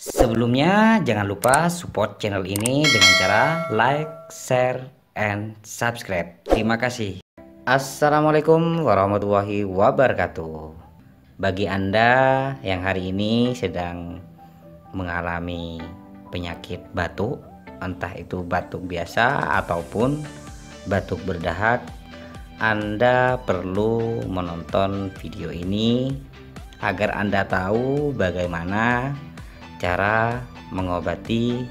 Sebelumnya jangan lupa support channel ini dengan cara like, share, and subscribe. Terima kasih. Assalamualaikum warahmatullahi wabarakatuh. Bagi Anda yang hari ini sedang mengalami penyakit batuk, entah itu batuk biasa ataupun batuk berdahak, Anda perlu menonton video ini agar Anda tahu bagaimana cara mengobati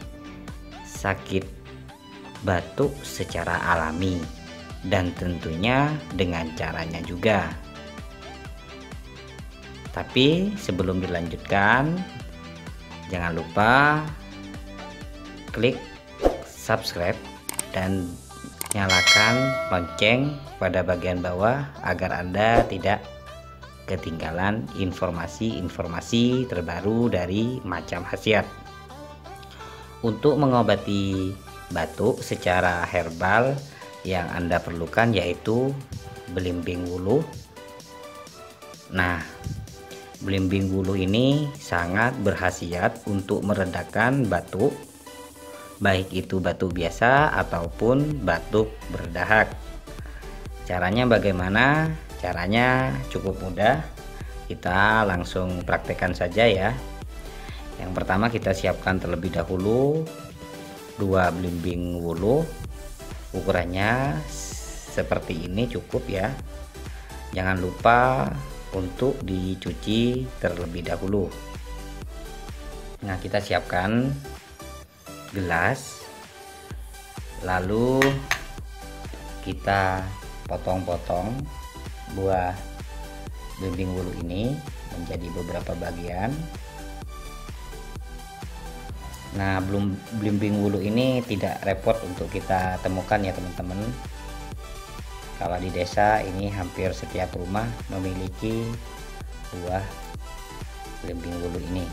sakit batuk secara alami dan tentunya dengan caranya juga. Tapi sebelum dilanjutkan, jangan lupa klik subscribe dan nyalakan lonceng pada bagian bawah agar Anda tidak ketinggalan informasi-informasi terbaru dari Macam Khasiat. Untuk mengobati batuk secara herbal yang Anda perlukan yaitu belimbing wuluh. Nah, belimbing wuluh ini sangat berkhasiat untuk meredakan batuk, baik itu batuk biasa ataupun batuk berdahak. Caranya bagaimana? Caranya cukup mudah, kita langsung praktekkan saja ya. Yang pertama kita siapkan terlebih dahulu 2 belimbing wuluh, ukurannya seperti ini cukup ya. Jangan lupa untuk dicuci terlebih dahulu. Nah, kita siapkan gelas, lalu kita potong-potong buah belimbing wuluh ini menjadi beberapa bagian. Nah, belimbing wuluh ini tidak repot untuk kita temukan ya teman-teman. Kalau di desa ini hampir setiap rumah memiliki buah belimbing wuluh ini.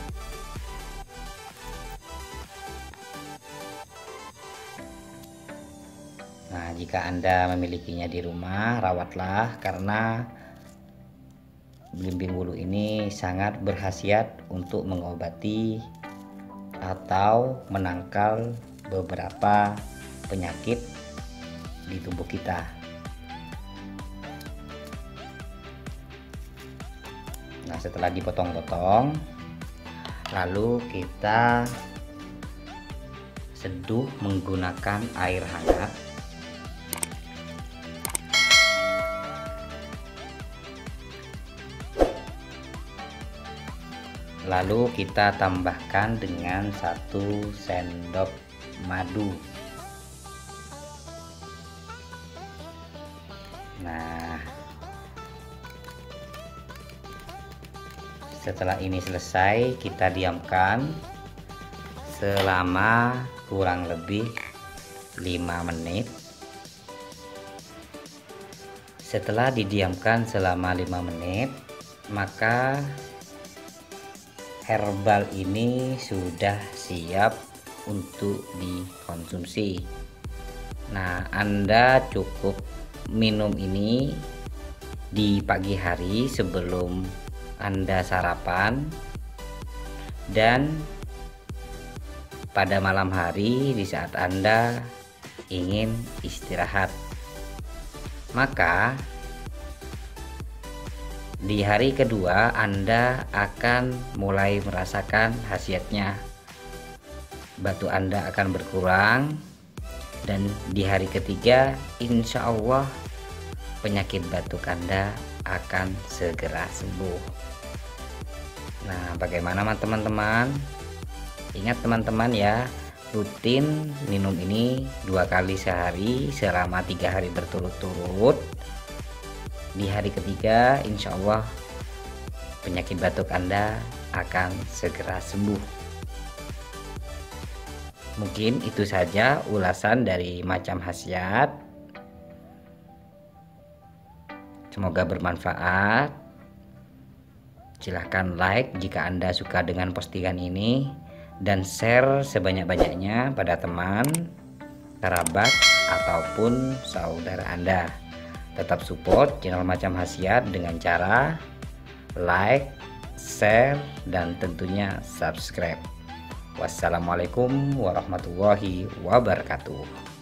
Nah, jika Anda memilikinya di rumah, rawatlah karena belimbing wuluh ini sangat berkhasiat untuk mengobati atau menangkal beberapa penyakit di tubuh kita. Nah, setelah dipotong-potong, lalu kita seduh menggunakan air hangat. Lalu kita tambahkan dengan 1 sendok madu. Nah, setelah ini selesai, kita diamkan selama kurang lebih 5 menit. Setelah didiamkan selama 5 menit, maka herbal ini sudah siap untuk dikonsumsi. Nah, Anda cukup minum ini di pagi hari sebelum Anda sarapan dan pada malam hari di saat Anda ingin istirahat. Maka di hari kedua Anda akan mulai merasakan khasiatnya. Batuk Anda akan berkurang dan di hari ketiga insya Allah penyakit batuk Anda akan segera sembuh. Nah, bagaimana teman-teman? Ingat teman-teman ya, rutin minum ini 2 kali sehari selama 3 hari berturut-turut. Di hari ketiga insya Allah penyakit batuk Anda akan segera sembuh. Mungkin itu saja ulasan dari Macam Khasiat. Semoga bermanfaat. Silahkan like jika Anda suka dengan postingan ini dan share sebanyak-banyaknya pada teman, kerabat, ataupun saudara Anda. Tetap support channel Macam Khasiat dengan cara like, share, dan tentunya subscribe. Wassalamualaikum warahmatullahi wabarakatuh.